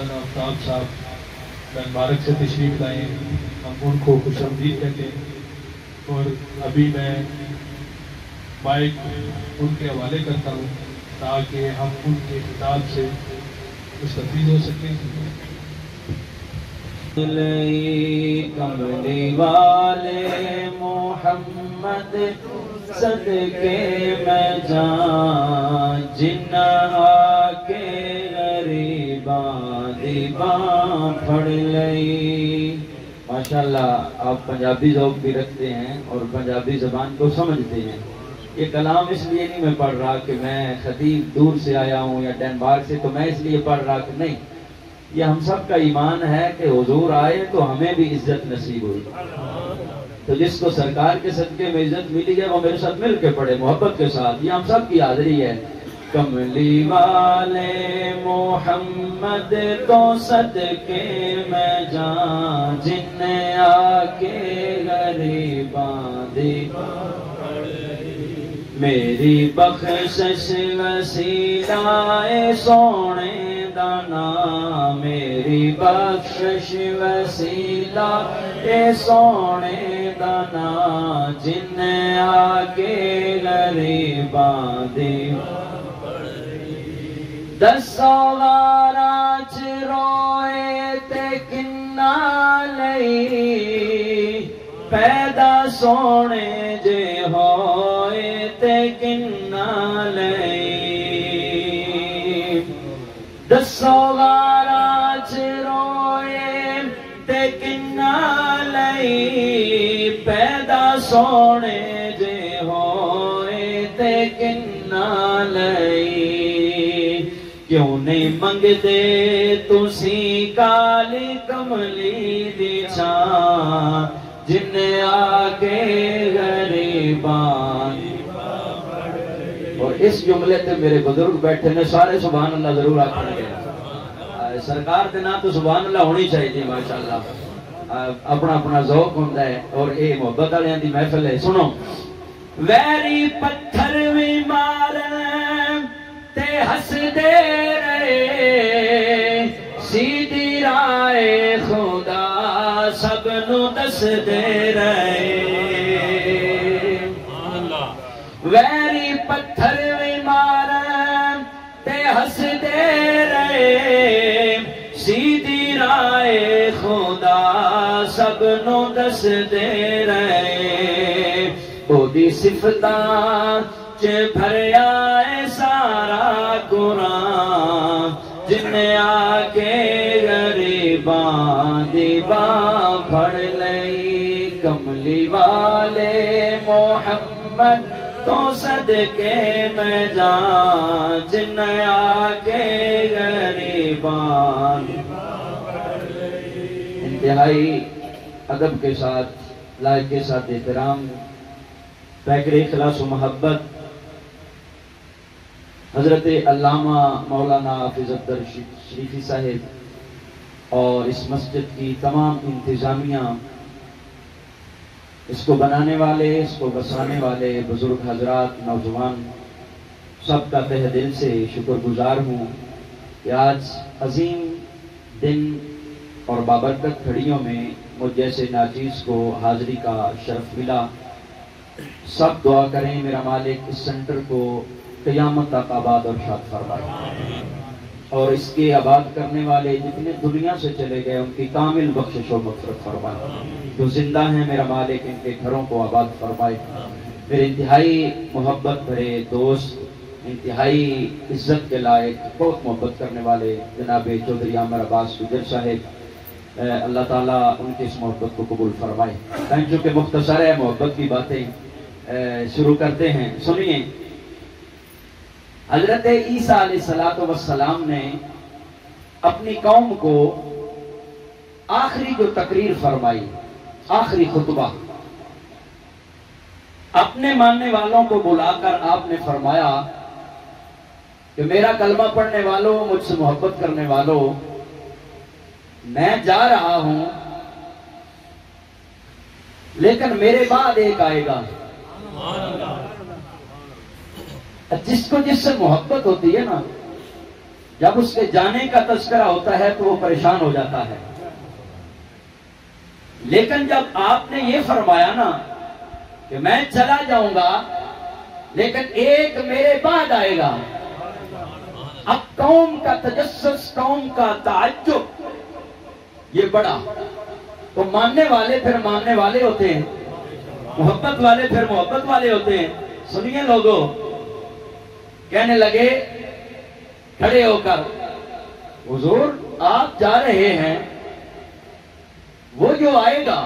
مولانا آفتاب صاحب مبارک سے تشریف لائے، ہم ان کو خوش آمدید کہتے ہیں، اور ابھی میں مائک ان کے حوالے کرتا ہوں تاکہ ہم ان کے خطاب سے مستفید ہو سکیں۔ کملی والے محمد صدقے میں جان، جنہا کے غریباں دی باں پھڑ لئی۔ ماشاءاللہ آپ پنجابی ذوق بھی رکھتے ہیں اور پنجابی زبان کو سمجھتے ہیں۔ یہ کلام اس لیے نہیں میں پڑھ رہا کہ میں خطیب دور سے آیا ہوں یا ڈینمارک سے، تو میں اس لیے پڑھ رہا کہ نہیں، یہ ہم سب کا ایمان ہے کہ حضور آئے تو ہمیں بھی عزت نصیب ہوئی، تو جس کو سرکار کے صدقے میں عزت ملی ہے وہ میرے ساتھ مل کے پڑھے محبت کے ساتھ، یہ ہم سب کی حاضری ہے۔ کملی والے محمد تو صدقے میں جان، جن آ کے غریباں دی میری بخشش وسیلہ سونے دانا، میری بخشش وسیلہ سونے دانا، جن آگے غریباں دی دسو واراچ روئے تے کنا لئی، پیدا سونے جے ہوئے تے کنا لئی، دسو واراچ روئے تے کنا لئی، پیدا سونے جے ہوئے تے کنا لئی، کیوں نہیں منگ دے تسی کالی کملی دی چھان، جن آگے غریبان۔ اور اس جملے تے میرے بزرگ بیٹھے نے سارے سبحان اللہ ضرور آکھنے گے، سرکار دے نام تو سبحان اللہ ہونی چاہیے ماشاءاللہ، اپنا اپنا ذوق ہوتا ہے، اور اے محبت والیاں دی محفل ہے۔ سنو، ویری پتھر بھی مارن تے ہس دے رہے، سیدھی رائے خدا سب نو دس دے رہے، ویری پتھر بھی مارن تے ہس دے رہے، سیدھی رائے خدا سب نو دس دے رہے، او دی صفتاں چ بھریا ہے سارا قرآن، جن آکے غریباں دی باں پھڑ لئی، کملی والے محمد تو صدقے میں جان، جن آکے غریباں۔ انتہائی ادب کے ساتھ، لائق کے ساتھ احترام، پیکر اخلاص و محبت حضرت علامہ مولانا حافظ عبدالر شریفی صاحب اور اس مسجد کی تمام انتظامیہ، اس کو بنانے والے، اس کو بسانے والے بزرگ حضرات، نوجوان، سب کا تہ دل سے شکر گزار ہوں کہ آج عظیم دن اور بابرکت گھڑیوں میں مجھ جیسے ناچیز کو حاضری کا شرف ملا۔ سب دعا کریں میرا مالک اس سنٹر کو قیامت تک آباد اور شاد فرمائے، اور اس کے آباد کرنے والے جتنے دنیا سے چلے گئے ان کی کامل بخشش و مغفرت فرمائے، جو زندہ ہیں میرا مالک ان کے گھروں کو آباد فرمائے۔ میرے انتہائی محبت بھرے دوست، انتہائی عزت کے لائق، بہت محبت کرنے والے جناب چودھری عامر عباس گجر صاحب، اللہ تعالیٰ ان کی اس محبت کو قبول فرمائے۔ چونکہ مختصر ہے محبت کی باتیں شروع کرتے ہیں۔ سنیے، حضرت عیسیٰ علیہ السلام نے اپنی قوم کو آخری جو تقریر فرمائی، آخری خطبہ، اپنے ماننے والوں کو بلا کر آپ نے فرمایا کہ میرا کلمہ پڑھنے والوں، مجھ سے محبت کرنے والوں، میں جا رہا ہوں لیکن میرے بعد ایک آئے گا جس کو جس سے محبت ہوتی ہے نا، جب اس کے جانے کا تذکرہ ہوتا ہے تو وہ پریشان ہو جاتا ہے، لیکن جب آپ نے یہ فرمایا نا کہ میں چلا جاؤں گا لیکن ایک میرے بعد آئے گا، اب قوم کا تجسس، قوم کا تعجب یہ بڑا، تو ماننے والے پھر ماننے والے ہوتے ہیں، محبت والے پھر محبت والے ہوتے ہیں۔ سنیے لوگوں، کہنے لگے کھڑے ہو کر، حضور آپ جا رہے ہیں، وہ جو آئے گا،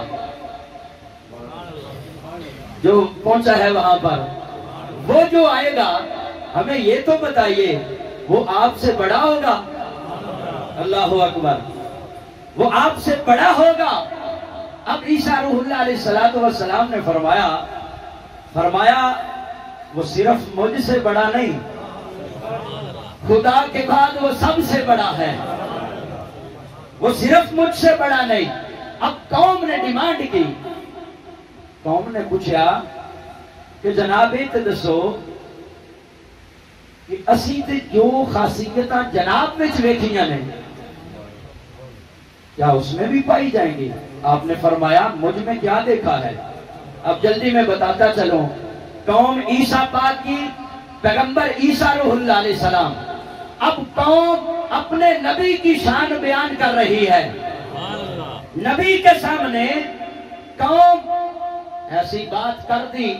جو پہنچا ہے وہاں پر، وہ جو آئے گا ہمیں یہ تو بتائیے وہ آپ سے بڑا ہوگا؟ اللہ اکبر، وہ آپ سے بڑا ہوگا۔ اب عیسیٰ روح اللہ علیہ السلام نے فرمایا وہ صرف مجھ سے بڑا نہیں، خدا کے بعد وہ سب سے بڑا ہے، وہ صرف مجھ سے بڑا نہیں۔ اب قوم نے ڈیمانڈ کی، قوم نے پوچھا کہ جناب تے دسو کہ اسی تے جو خاصیتاں جناب وچ ویکھیاں نے کیا اس میں بھی پائی جائیں گی؟ آپ نے فرمایا مجھ میں کیا دیکھا ہے؟ اب جلدی میں بتاتا چلوں۔ قوم عیسیٰ پاک کی، پیغمبر عیسیٰ روح اللہ علیہ السلام، اب قوم اپنے نبی کی شان بیان کر رہی ہے۔ نبی کے سامنے قوم ایسی بات کر دی،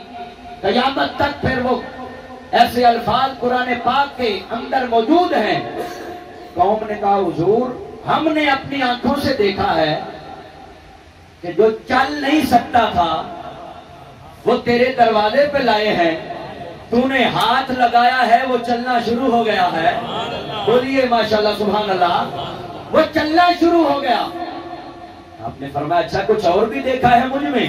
قیامت تک پھر وہ ایسے الفاظ قرآن پاک کے اندر موجود ہیں۔ قوم نے کہا حضور ہم نے اپنی آنکھوں سے دیکھا ہے کہ جو چل نہیں سکتا تھا وہ تیرے دروازے پہ لائے ہیں، تو نے ہاتھ لگایا ہے وہ چلنا شروع ہو گیا ہے۔ بولیے ماشاءاللہ سبحان اللہ، وہ چلنا شروع ہو گیا۔ آپ نے فرمایا اچھا کچھ اور بھی دیکھا ہے مجھ میں؟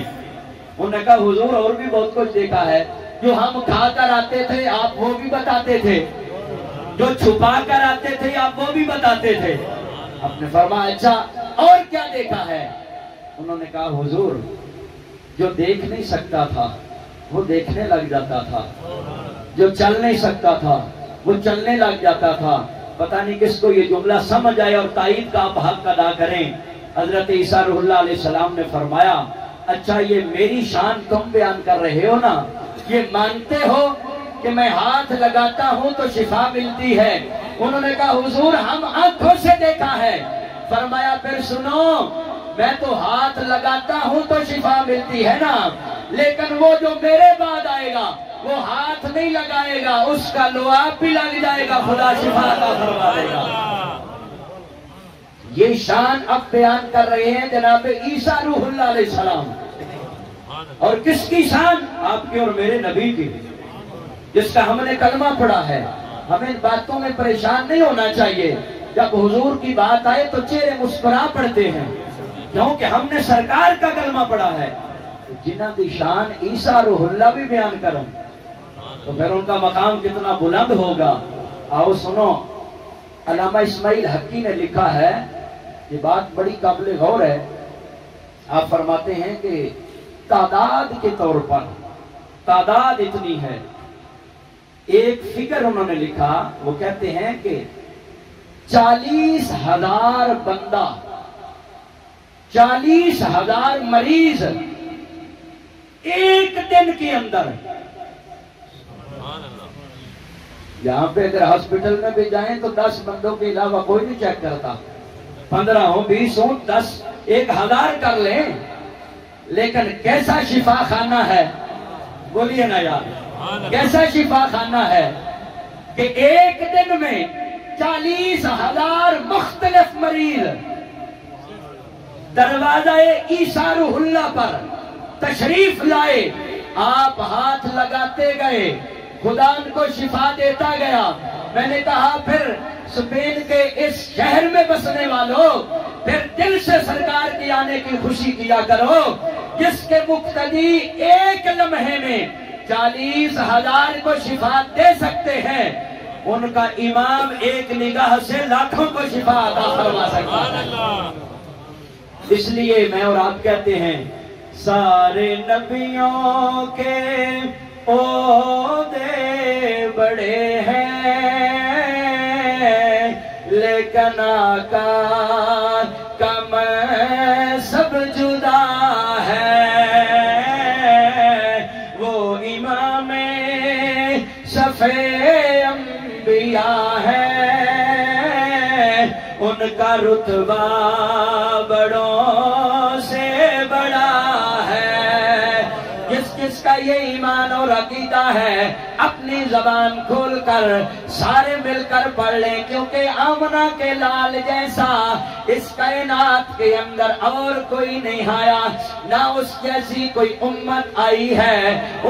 انہوں نے کہا حضور اور بھی بہت کچھ دیکھا ہے، جو ہم کھا کر آتے تھے آپ وہ بھی بتاتے تھے، جو چھپا کر آتے تھے آپ وہ بھی بتاتے تھے۔ آپ نے فرمایا اچھا اور کیا دیکھا ہے؟ انہوں نے کہا حضور جو دیکھ نہیں سکتا تھا وہ دیکھنے لگ جاتا تھا، جو چل نہیں سکتا تھا وہ چلنے لگ جاتا تھا۔ پتہ نہیں کس کو یہ جملہ سمجھ آئے اور تائید کا آپ حق ادا کریں۔ حضرت عیسیٰ روح اللہ علیہ السلام نے فرمایا اچھا یہ میری شان تم بیان کر رہے ہو نا، یہ مانتے ہو کہ میں ہاتھ لگاتا ہوں تو شفا ملتی ہے؟ انہوں نے کہا حضور ہم آنکھوں سے دیکھا ہے۔ فرمایا پھر سنو، میں تو ہاتھ لگاتا ہوں تو شفا ملتی ہے نا، لیکن وہ جو میرے بعد آئے گا وہ ہاتھ نہیں لگائے گا، اس کا لعاب بھی لگ جائے گا، خدا شفا عطا فرما دے گا۔ یہ شان اب بیان کر رہے ہیں جناب عیسیٰ روح اللہ علیہ السلام، اور کس کی شان؟ آپ کی اور میرے نبی کی، جس کا ہم نے کلمہ پڑھا ہے۔ ہمیں ان باتوں میں پریشان نہیں ہونا چاہیے، جب حضور کی بات آئے تو چہرے مسکرا پڑتے ہیں کیونکہ ہم نے سرکار کا کلمہ پڑھا ہے۔ جنہ کی شان عیسیٰ روح اللہ بھی بیان کروں تو پھر ان کا مقام کتنا بلند ہوگا۔ آؤ سنو، علامہ اسماعیل حقی نے لکھا ہے، یہ بات بڑی قابل غور ہے۔ آپ فرماتے ہیں کہ تعداد کے طور پر تعداد اتنی ہے، ایک فکر انہوں نے لکھا، وہ کہتے ہیں کہ 40,000 بندہ، 40,000 مریض ایک دن کے اندر، یہاں پہ اگر ہاسپٹل میں بھی جائیں تو 10 بندوں کے علاوہ کوئی نہیں چیک کرتا، 15 ہوں 20 ہوں 10 1000 کر لیں، لیکن کیسا شفا خانہ ہے، بولیے نا یار، کیسا شفا خانہ ہے کہ ایک دن میں 40,000 مختلف مریض دروازہ عیسیٰ روح اللہ پر تشریف لائے، آپ ہاتھ لگاتے گئے، خدا ان کو شفا دیتا گیا۔ میں نے کہا پھر اسپین کے اس شہر میں بسنے والوں، پھر دل سے سرکار کی آنے کی خوشی کیا کرو، جس کے مقتدی ایک لمحے میں 40,000 کو شفا دے سکتے ہیں، ان کا امام ایک نگاہ سے لاکھوں کو شفا عطا فرما سکتا ہے۔ اس لیے میں اور آپ کہتے ہیں سارے نبیوں کے عہدے بڑے ہیں، لیکن آقا کا میں سب جدا ہے، وہ امام صف انبیاء ہے، ان کا رتبہ بڑوں سے بڑا ہے۔ جس کا یہ ایمان اور عقیدہ ہے اپنی زبان کھول کر سارے مل کر پڑھ لیں، کیونکہ آمنہ کے لال جیسا اس کائنات کے اندر اور کوئی نہیں آیا، نہ اس جیسی کوئی امت آئی ہے۔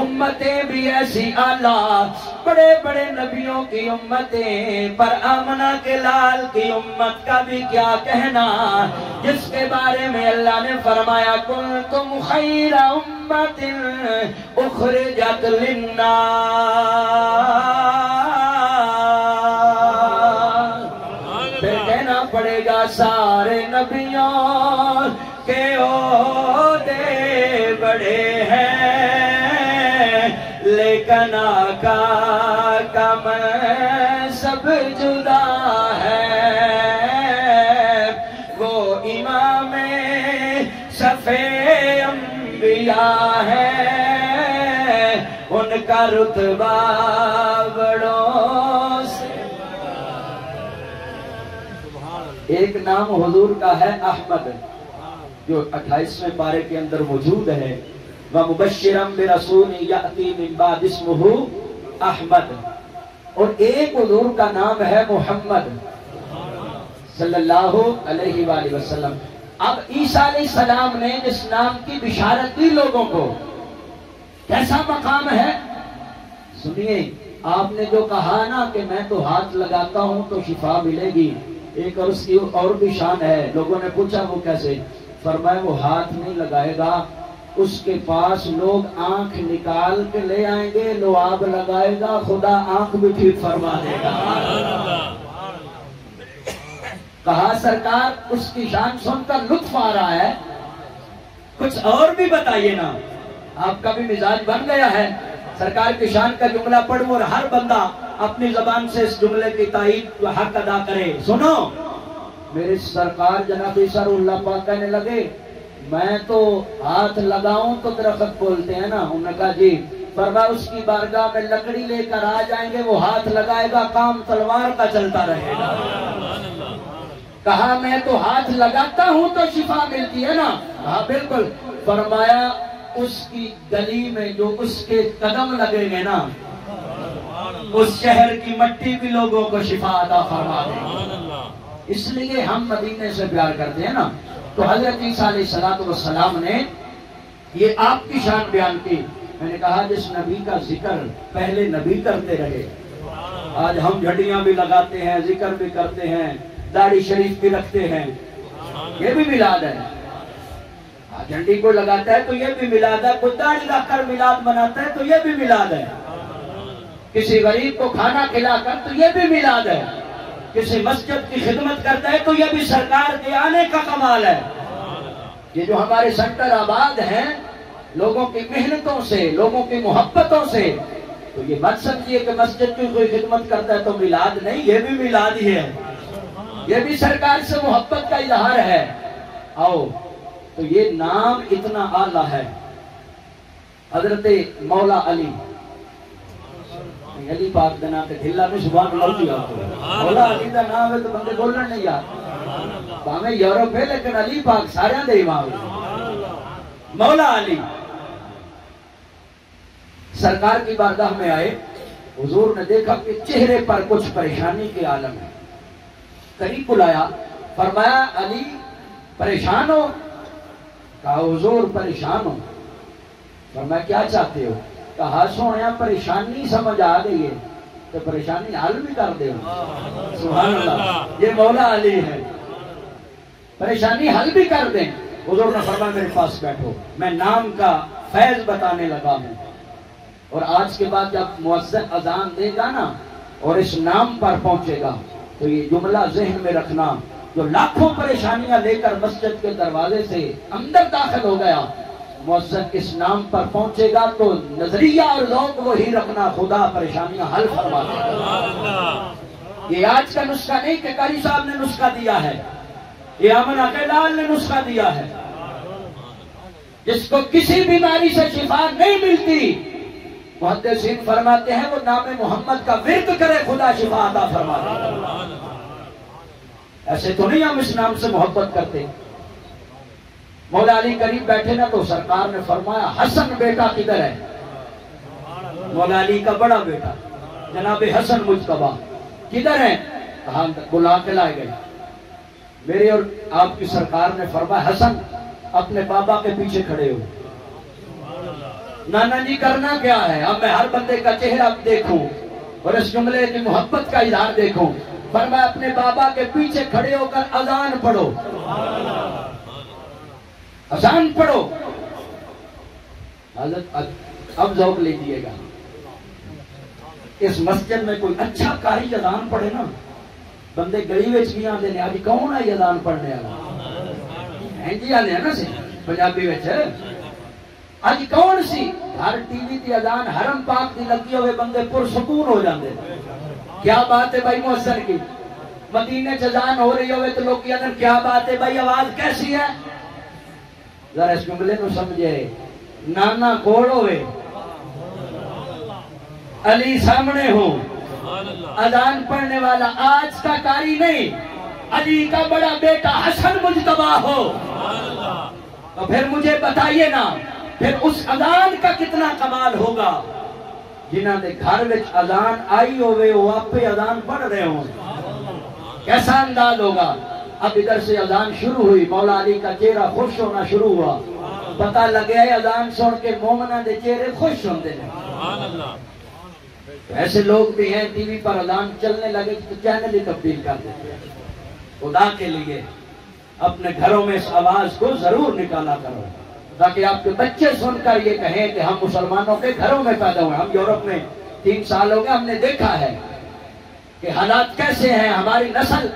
امتیں بھی ایسی اعلیٰ، بڑے بڑے نبیوں کی امتیں، پر آمنہ کے لال کی امت کا بھی کیا کہنا، جس کے بارے میں اللہ نے فرمایا کنتم خیر امت اخرجت للناس، پھر کہنا پڑے گا سارے نبیوں کے عہدے بڑے ہیں، لیکن آقا کا منصب جدا ہے، وہ امام صف انبیاء ہے، ان کا رتبہ بڑوں سے۔ ایک نام حضور کا ہے احمد، جو 28ویں پارے کے اندر موجود ہے، وَمُبَشِّرًا بِرَسُولٍ يَأْتِي مِن بَعْدِهِ اسْمُهُ احمد، اور ایک حضور کا نام ہے محمد صلی اللہ علیہ وآلہ وسلم۔ اب عیسیٰ علیہ السلام نے جس نام کی بشارت دی لوگوں کو، کیسا مقام ہے سنیے۔ آپ نے جو کہا نا کہ میں تو ہاتھ لگاتا ہوں تو شفا ملے گی، ایک اور اس کی اور بھی شان ہے۔ لوگوں نے پوچھا وہ کیسے؟ فرمایا وہ ہاتھ نہیں لگائے گا، اس کے پاس لوگ آنکھ نکال کے لے آئیں گے، لعاب لگائے گا، خدا آنکھ بھی ٹھیک فرما دے گا۔ کہا سرکار اس کی شان سن کر لطف آ رہا ہے، کچھ اور بھی بتائیے نا۔ آپ کا بھی مزاج بن گیا ہے سرکار کی شان کا جملہ پڑھوں اور ہر بندہ اپنی زبان سے اس جملے کی تائید و حق ادا کرے۔ سنو، میرے سرکار جناب عیسیٰ اللہ پاک کہنے لگے میں تو ہاتھ لگاؤں تو درخت بولتے ہیں نا، انہوں نے کہا جی، فرمایا اس کی بارگاہ میں لکڑی لے کر آ جائیں گے، وہ ہاتھ لگائے گا، کام تلوار کا چلتا رہے گا۔ کہا میں تو ہاتھ لگاتا ہوں تو شفا ملتی ہے نا، ہاں بالکل۔ فرمایا اس کی گلی میں جو اس کے قدم لگیں گے نا، اس شہر کی مٹی بھی لوگوں کو شفا عطا فرما دے گی۔ اس لیے ہم مدینے سے پیار کرتے ہیں نا۔ تو حضرت عیسیٰ علیہ السلام نے یہ آپ کی شان بیان کی۔ میں نے کہا جس نبی کا ذکر پہلے نبی کرتے رہے، آج ہم جھڑیاں بھی لگاتے ہیں، ذکر بھی کرتے ہیں، داڑھی شریف بھی رکھتے ہیں، یہ بھی میلاد ہے۔ جھنڈی کو لگاتا ہے تو یہ بھی میلاد ہے، کوئی داڑھی رکھ کر میلاد مناتا ہے تو یہ بھی میلاد ہے، کسی غریب کو کھانا کھلا کر تو یہ بھی میلاد ہے، کسی مسجد کی خدمت کرتا ہے تو یہ بھی سرکار کے آنے کا کمال ہے۔ یہ جو ہمارے سینٹر آباد ہیں لوگوں کی محنتوں سے، لوگوں کی محبتوں سے، تو یہ مت سمجھیے کہ مسجد کی کوئی خدمت کرتا ہے تو میلاد نہیں، یہ بھی میلاد ہی ہے، یہ بھی سرکار سے محبت کا اظہار ہے۔ آؤ، تو یہ نام اتنا اعلیٰ ہے۔ حضرت مولا علی علی پاک دا نام تے دھلا میں سبحان اللہ دیا مولا علی دا نام ہے تو بندے بولن نہیں یاد، ہمیں یورپ ہے لیکن علی پاک سارے دے امام مولا علی۔ سرکار کی بارگاہ میں آئے، حضور نے دیکھا کہ چہرے پر کچھ پریشانی کے عالم ہے، قریب بلایا، فرمایا علی پریشان ہو؟ کہا حضور پریشان ہو۔ فرمایا کیا چاہتے ہو؟ کہا سویا پریشانی سمجھ آ گئی ہے تو پریشانی حل بھی کر دے۔ سبحان اللہ، یہ مولا علی ہے، پریشانی حل بھی کر دیں۔ حضور نے فرمایا میرے پاس بیٹھو، میں نام کا فیض بتانے لگا ہوں، اور آج کے بعد جب مؤذن اذان دے گا نا اور اس نام پر پہنچے گا تو یہ جملہ ذہن میں رکھنا، جو لاکھوں پریشانیاں لے کر مسجد کے دروازے سے اندر داخل ہو گیا، مؤذن اس نام پر پہنچے گا تو نظریہ اور لوگ وہی رکھنا، خدا پریشانیاں حل فرما دے گا۔ یہ آج کا نسخہ نہیں کہ قاری صاحب نے نسخہ دیا ہے، یہ امن لال نے نسخہ دیا ہے۔ جس کو کسی بیماری سے شفا نہیں ملتی، محدثین فرماتے ہیں وہ نام محمد کا ورد کرے، خدا شفا عطا فرما دے۔ ایسے تو نہیں ہم اس نام سے محبت کرتے۔ مولا علی قریب بیٹھے نا تو سرکار نے فرمایا حسن بیٹا کدھر ہے؟ مولا علی کا بڑا بیٹا جناب حسن مجتبیٰ کدھر ہے؟ کہاں بلا کے لائے گئے۔ میرے اور آپ کی سرکار نے فرمایا حسن اپنے بابا کے پیچھے کھڑے ہو۔ نانا جی کرنا کیا ہے؟ اب میں ہر بندے کا چہرہ دیکھوں اور اس جملے کی محبت کا اظہار دیکھوں۔ فرمایا اپنے بابا کے پیچھے کھڑے ہو کر اذان پڑھو، اذان پڑھو۔ حضرت اب ذوق لیجیے گا، اس مسجد میں کوئی اچھا قاری اذان پڑھے نا، بندے گلی وچ بھی آندے نے، اج کون ہے اذان پڑھنے والا؟ ہیں جی آندے نا سی پنجابی وچ، اج کون سی؟ ہر ٹی وی دی اذان حرم پاک دی لگی ہوئے بندے پرسکون ہو جاندے۔ کیا بات ہے بھائی محسن کی؟ مدینے چ اذان ہو رہی ہوئے تو لوگ کہتے ہیں کیا بات ہے بھائی، آواز کیسی ہے؟ ذرا اس جملے کو سمجھے، نانا کول ہوئے، علی سامنے ہو، اذان پڑھنے والا آج کا قاری نہیں، علی کا بڑا بیٹا حسن مجتبیٰ ہو، تو پھر مجھے بتائیے نا، پھر اس اذان کا کتنا کمال ہوگا؟ جنہاں دے گھر وچ اذان آئی ہوئے وہ آپ پہ اذان پڑھ رہے ہوں، کیسا انداز ہوگا؟ اب ادھر سے اذان شروع ہوئی، مولا علی کا چہرہ خوش ہونا شروع ہوا، پتہ لگیا ہے اذان سن کے مومنہ دے چہرے خوش ہوندے ہیں۔ ایسے لوگ بھی ہیں ٹی وی پر اذان چلنے لگے تو چینل ہی تبدیل کر دیتے ہیں۔ خدا کے لیے اپنے گھروں میں اس آواز کو ضرور نکالا کرو تاکہ آپ کے بچے سن کر یہ کہیں کہ ہم مسلمانوں کے گھروں میں پیدا ہوئے۔ ہم یورپ میں 3 سال ہو گئے، ہم نے دیکھا ہے کہ حالات کیسے ہیں، ہماری نسل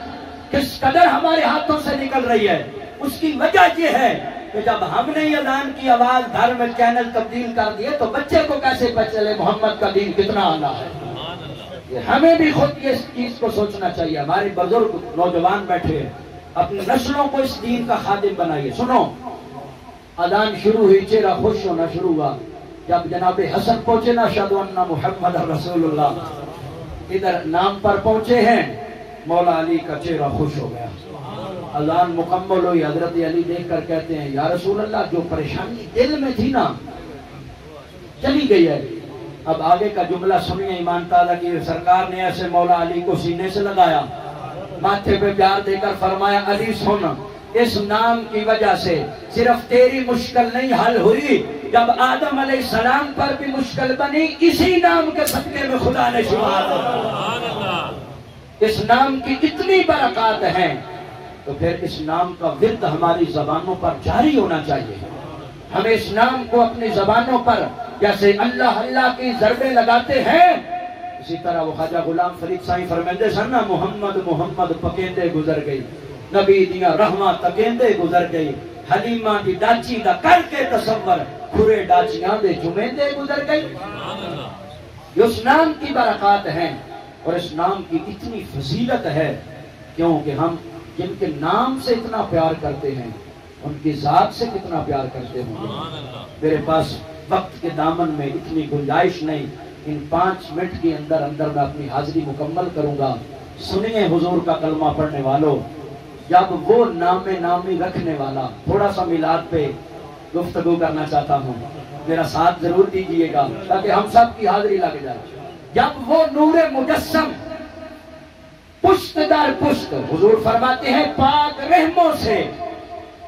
کس قدر ہمارے ہاتھوں سے نکل رہی ہے۔ اس کی وجہ یہ ہے کہ جب ہم نے یہ اذان کی آواز گھر میں چینل تبدیل کر دیے تو بچے کو کیسے پتہ چلے محمد کا دین کتنا اعلیٰ ہے؟ ہمیں بھی خود اس چیز کو سوچنا چاہیے۔ ہمارے بزرگ نوجوان بیٹھے ہیں، اپنی نسلوں کو اس دین کا خادم بنائیے۔ سنو، اذان شروع ہوئی، چہرہ خوش ہونا شروع ہوا۔ جب جناب حسن پہنچے نا اشہد ان محمد رسول اللہ، ادھر نام پر پہنچے ہیں، مولا علی کا چہرہ خوش ہو گیا۔ اذان مکمل ہوئی، حضرت علی دیکھ کر کہتے ہیں یا رسول اللہ جو پریشانی دل میں تھی نا چلی گئی ہے۔ اب آگے کا جملہ سنیے، ایمان تعالیٰ کی سرکار نے ایسے مولا علی کو سینے سے لگایا، ماتھے پہ پیار دے کر فرمایا علی سن، اس نام کی وجہ سے صرف تیری مشکل نہیں حل ہوئی، جب آدم علیہ السلام پر بھی مشکل بنی، اسی نام کے صدقے میں خدا نے شفا دی۔ اس نام کی اتنی برکات ہیں تو پھر اس نام کا ورد ہماری زبانوں پر جاری ہونا چاہیے۔ ہمیں اس نام کو اپنی زبانوں پر جیسے اللہ اللہ کی ضربیں لگاتے ہیں، اسی طرح وہ خواجہ غلام فرید سائیں فرمیندے سن نا، محمد محمد پکیندے گزر گئی، نبی دیاں رحماں تکیندے گزر گئی، حلیمہ دی ڈاچی دا کر کے تصور، کھرے ڈاچیاں دے جمیندے گزر گئی۔ یہ اس نام کی برکات ہیں اور اس نام کی اتنی فضیلت ہے کیونکہ ہم جن کے نام سے اتنا پیار کرتے ہیں ان کی ذات سے کتنا پیار کرتے ہوں گے۔ میرے پاس وقت کے دامن میں اتنی گنجائش نہیں، ان 5 منٹ کے اندر اندر میں اپنی حاضری مکمل کروں گا۔ سنیے حضور کا کلمہ پڑھنے والوں، جب وہ نام نامی رکھنے والا، تھوڑا سا میلاد پہ گفتگو کرنا چاہتا ہوں، میرا ساتھ ضرور دیجیے گا تاکہ ہم سب کی حاضری لگ جائے۔ جب وہ نور مجسم پشت در پشت، حضور فرماتے ہیں پاک رحموں سے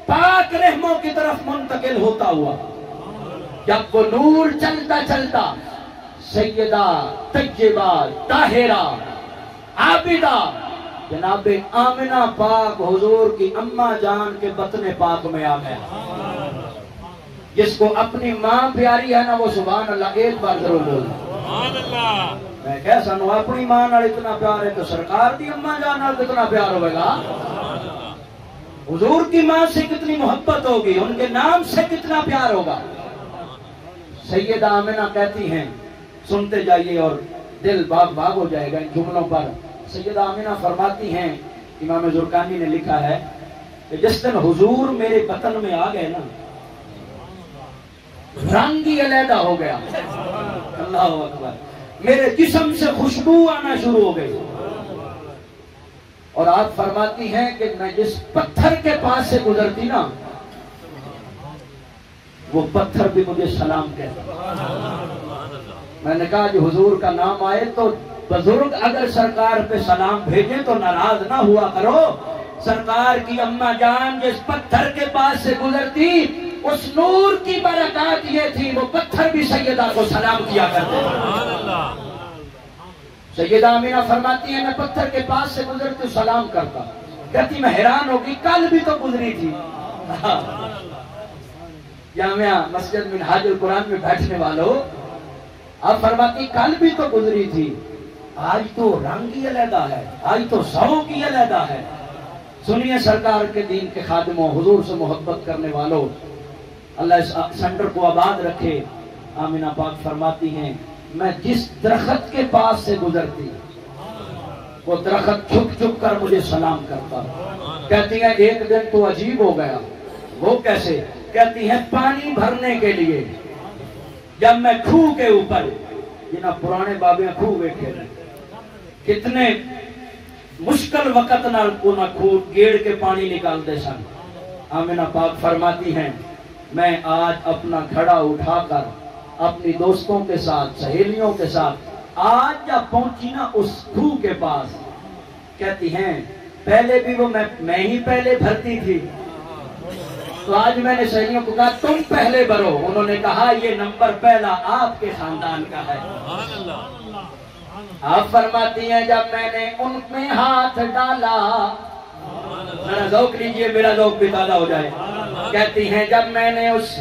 پاک رحموں کی طرف منتقل ہوتا ہوا، جب وہ نور چلتا چلتا سیدہ طیبہ طاہرہ عابدہ جناب آمنہ پاک حضور کی اماں جان کے بطن پاک میں آ گیا۔ جس کو اپنی ماں پیاری ہے نا وہ سبحان اللہ ایک بار ضرور بولنا۔ میں کہہ سنوں اپنی ماں نال اتنا پیار ہے تو سرکار دی اماں جان نال کتنا پیار ہوئے گا؟ حضور کی ماں سے کتنی محبت ہوگی، ان کے نام سے کتنا پیار ہوگا۔ سیدہ آمنہ کہتی ہیں، سنتے جائیے اور دل باغ باغ ہو جائے گا ان جملوں پر۔ سیدہ آمینہ فرماتی ہیں، امام زرقانی نے لکھا ہے کہ جس دن حضور میرے بطن میں آ گئے نا، رنگ ہی علیحدہ ہو گیا، اللہ اکبر، میرے جسم سے خوشبو آنا شروع ہو گئی۔ اور آپ فرماتی ہیں کہ میں جس پتھر کے پاس سے گزرتی نا، وہ پتھر بھی مجھے سلام کہتا۔ میں نے کہا جو حضور کا نام آئے تو بزرگ اگر سرکار پہ سلام بھیجیں تو ناراض نہ ہوا کرو۔ سرکار کی اماں جان جس پتھر کے پاس سے گزرتی، اس نور کی برکات یہ تھی وہ پتھر بھی سیدہ کو سلام کیا کرتے تھے۔ سیدہ آمینہ فرماتی ہے میں پتھر کے پاس سے گزرتی سلام کرتا، کہتی میں حیران ہوگی کل بھی تو گزری تھی۔ جامعہ مسجد منہاج القرآن میں بیٹھنے والوں، آپ فرماتی کل بھی تو گزری تھی، آج تو رنگ ہی علیحدہ ہے، آج تو ذوق ہی علیحدہ ہے۔ سنیے سرکار کے دین کے خادموں، حضور سے محبت کرنے والوں، اللہ اس سینٹر کو آباد رکھے۔ آمینہ پاک فرماتی ہیں میں جس درخت کے پاس سے گزرتی وہ درخت چھپ چھپ کر مجھے سلام کرتا۔ کہتی ہیں ایک دن تو عجیب ہو گیا، وہ کیسے؟ کہتی ہیں پانی بھرنے کے لیے جب میں کھوہ کے اوپر، جنہ پرانے بابے کھوہ بیٹھے رہے، کتنے مشکل وقت نہ کھوہ گیڑ کے پانی نکالتے سن۔ آمینہ پاک فرماتی ہیں میں آج اپنا گھڑا اٹھا کر اپنی دوستوں کے ساتھ، سہیلیوں کے ساتھ آج جب پہنچی نا اس کھوہ کے پاس، کہتی ہیں پہلے بھی وہ میں ہی پہلے بھرتی تھی، تو آج میں نے سہیلیوں کو کہا تم پہلے بھرو، انہوں نے کہا یہ نمبر پہلا آپ کے خاندان کا ہے۔ آپ فرماتی ہیں جب میں نے ان میں ہاتھ ڈالا، ذرا ذوق لیجئے میرا ذوق بھی تازہ ہو جائے، کہتی ہیں جب میں نے اس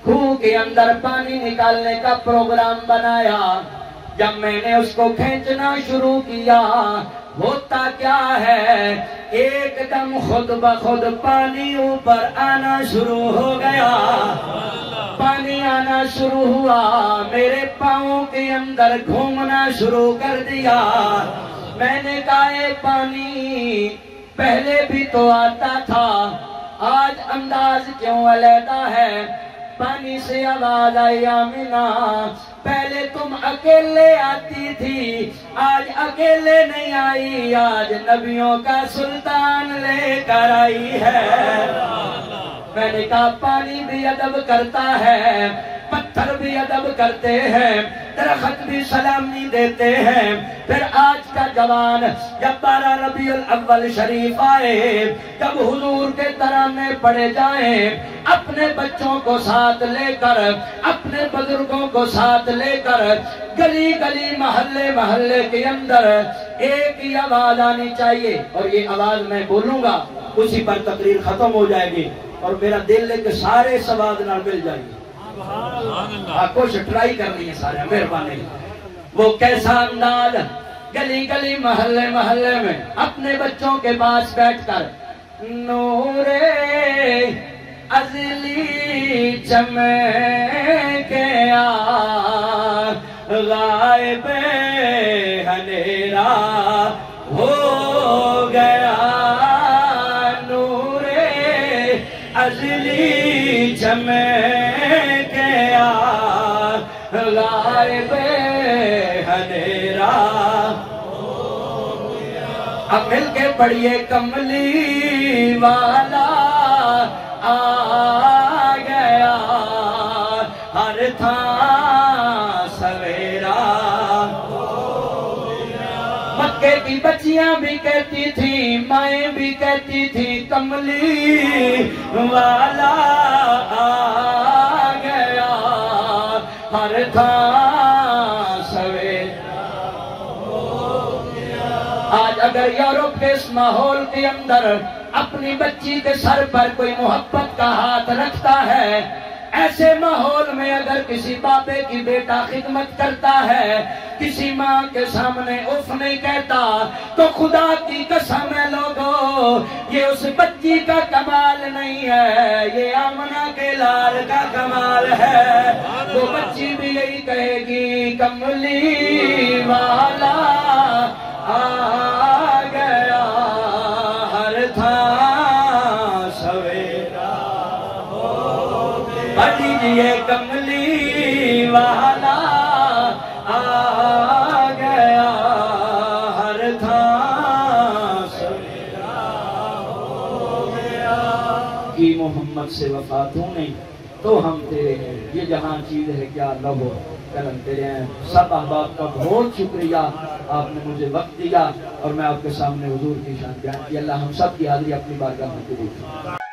کھوہ کے اندر پانی نکالنے کا پروگرام بنایا، جب میں نے اس کو کھینچنا شروع کیا، ہوتا کیا ہے ایک دم خود بخود پانی اوپر آنا شروع ہو گیا، پانی آنا شروع ہوا، میرے پاؤں کے اندر گھومنا شروع کر دیا۔ میں نے کہا اے پانی پہلے بھی تو آتا تھا، آج انداز کیوں علیحدہ ہے؟ پانی سے آواز آئی آمینہ پہلے تم اکیلے آتی تھی، آج اکیلے نہیں آئی، آج نبیوں کا سلطان لے کر آئی ہے۔ میں نے کہا پانی بھی ادب کرتا ہے، پتھر بھی ادب کرتے ہیں، درخت بھی سلامی دیتے ہیں۔ پھر آج کا جوان جب 12 ربیع الاول شریف آئے، جب حضور کے ترانے پڑے جائیں، اپنے بچوں کو ساتھ لے کر، اپنے بزرگوں کو ساتھ لے کر، گلی گلی محلے محلے کے اندر ایک ہی آواز آنی چاہیے، اور یہ آواز میں بولوں گا اسی پر تقریر ختم ہو جائے گی، اور میرا دل ہے کہ سارے سواد نہ مل جائیں گے۔ کوشش ٹرائی کرنی ہے سارے، مہربانی۔ وہ کیسا انداز، گلی گلی محلے محلے میں اپنے بچوں کے پاس بیٹھ کر نور ازلی چمکے آ، غائب اندھیرا ہو گیا، نور ازلی چمکے آ، غائب اندھیرا ہو گیا۔ اب مل کے پڑھیے کملی والا آ گیا، ہر تھاں سویرا ہو گیا۔ مکے کی بچیاں بھی کہتی تھی، مائیں بھی کہتی تھی کملی والا آ گیا، ہر تھاں سویرا ہو گیا۔ آج اگر یورپ کے اس ماحول کے اندر اپنی بچی کے سر پر کوئی محبت کا ہاتھ رکھتا ہے، ایسے ماحول میں اگر کسی بابے کی بیٹا خدمت کرتا ہے، کسی ماں کے سامنے اف نہیں کہتا، تو خدا کی قسم ہے لوگوں یہ اس بچی کا کمال نہیں ہے، یہ آمنہ کے لال کا کمال ہے۔ وہ بچی بھی یہی کہے گی کملی والا گیا ہر تھاں سویرا ہو گیا دیجئے کملی والا آ گیا ہر تھاں سویرا ہو گیا کی محمد سے وفاتوں نے تو ہم تیرے ہیں یہ جہاں چیز ہے کیا لب و قلم تیرے ہیں سب احباب کا بہت شکریہ آپ نے مجھے وقت دیا اور میں آپ کے سامنے حضور کی شان بیان کی اللہ ہم سب کی حاضری اپنی بارگاہ میں قبول کرے